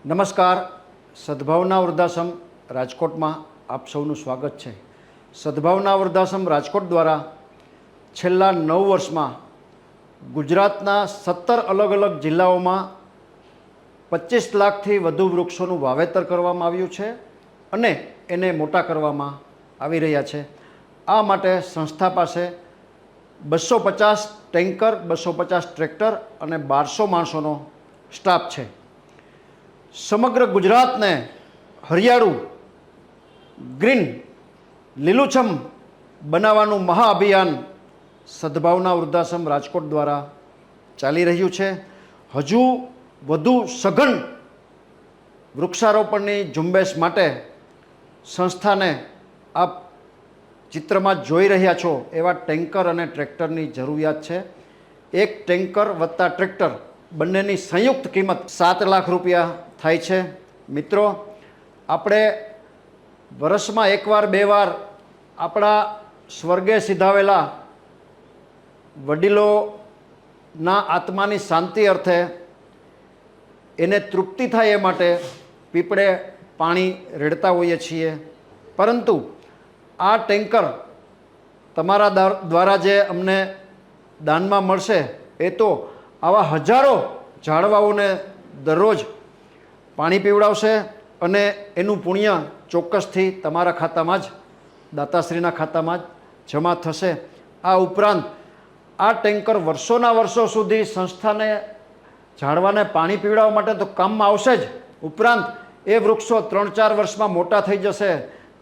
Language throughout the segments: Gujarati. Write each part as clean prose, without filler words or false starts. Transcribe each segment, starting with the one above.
નમસ્કાર. સદભાવના વૃદ્ધાશ્રમ રાજકોટમાં આપ સૌનું સ્વાગત છે. સદભાવના વૃદ્ધાશ્રમ રાજકોટ દ્વારા છેલ્લા 9 વર્ષમાં ગુજરાતના 17 અલગ અલગ જિલ્લાઓમાં 25 લાખથી વધુ વૃક્ષોનું વાવેતર કરવામાં આવ્યું છે અને એને મોટા કરવામાં આવી રહ્યા છે. આ માટે સંસ્થા પાસે 250 ટેન્કર, 250 ટ્રેક્ટર અને 1200 માણસોનો સ્ટાફ છે. સમગ્ર ગુજરાતને હરિયાળું, ગ્રીન, લીલુંછમ બનાવવાનું મહાઅભિયાન સદભાવના વૃદ્ધાશ્રમ રાજકોટ દ્વારા ચાલી રહ્યું છે. હજુ વધુ સઘન વૃક્ષારોપણની ઝુંબેશ માટે સંસ્થાને આપ ચિત્રમાં જોઈ રહ્યા છો એવા ટેન્કર અને ટ્રેક્ટરની જરૂરિયાત છે. એક ટેન્કર વત્તા ટ્રેક્ટર બંનેની સંયુક્ત કિંમત 7 લાખ રૂપિયા થાય છે. મિત્રો, આપણે વર્ષમાં એકવાર બે વાર આપણા સ્વર્ગે સિધાવેલા વડીલોના આત્માની શાંતિ અર્થે એને તૃપ્તિ થાય એ માટે પીપળે પાણી રેડતા હોઈએ છીએ. પરંતુ આ ટેન્કર તમારા દ્વારા જે અમને દાનમાં મળશે એ તો આવા હજારો ઝાડવાઓને દરરોજ પાણી પીવડાવશે અને એનું પુણ્ય ચોક્કસથી તમારા ખાતામાં જ, દાતાશ્રીના ખાતામાં જ જમા થશે. આ ઉપરાંત આ ટેન્કર વર્ષોના વર્ષો સુધી સંસ્થાને ઝાડવાને પાણી પીવડાવવા માટે તો કામમાં આવશે જ, ઉપરાંત એ વૃક્ષો 3-4 વર્ષમાં મોટા થઈ જશે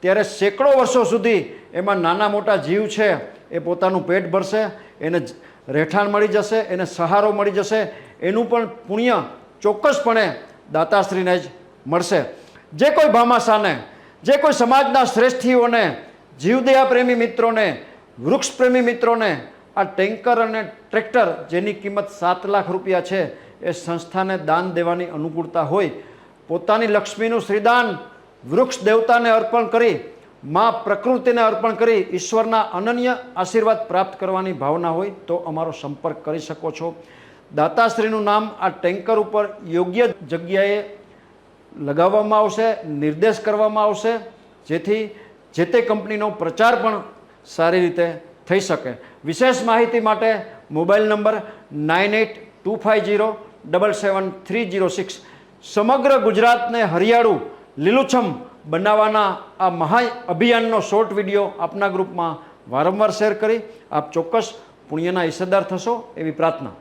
ત્યારે સેંકડો વર્ષો સુધી એમાં નાના મોટા જીવ છે એ પોતાનું પેટ ભરશે, એને રહેઠાણ મળી જશે, એને સહારો મળી જશે. એનું પણ પુણ્ય ચોક્કસપણે દાતાશ્રીને જ મળશે. જે કોઈ ભામાશાને, જે કોઈ સમાજના શ્રેષ્ઠીઓને, જીવદયા પ્રેમી મિત્રોને, વૃક્ષ પ્રેમી મિત્રોને આ ટેન્કર અને ટ્રેક્ટર જેની કિંમત 7 લાખ રૂપિયા છે એ સંસ્થાને દાન દેવાની અનુકૂળતા હોય, પોતાની લક્ષ્મીનું શ્રીદાન વૃક્ષ દેવતાને અર્પણ કરી, માં પ્રકૃતિને અર્પણ કરી ઈશ્વરના અનન્ય આશીર્વાદ પ્રાપ્ત કરવાની ભાવના હોય તો અમારો સંપર્ક કરી શકો છો. દાતાશ્રીનું નામ આ ટેન્કર ઉપર યોગ્ય જગ્યાએ લગાવવામાં આવશે, નિર્દેશ કરવામાં આવશે, જેથી જે તે કંપનીનો પ્રચાર પણ સારી રીતે થઈ શકે. વિશેષ માહિતી માટે મોબાઈલ નંબર 9825077306. સમગ્ર ગુજરાતને હરિયાળું, લીલુંછમ બનાવવાના આ મહા અભિયાનનો શોર્ટ વિડીયો આપના ગ્રુપમાં વારંવાર શેર કરી આપ ચોક્કસ પુણ્યના હિસ્સેદાર થશો એવી પ્રાર્થના.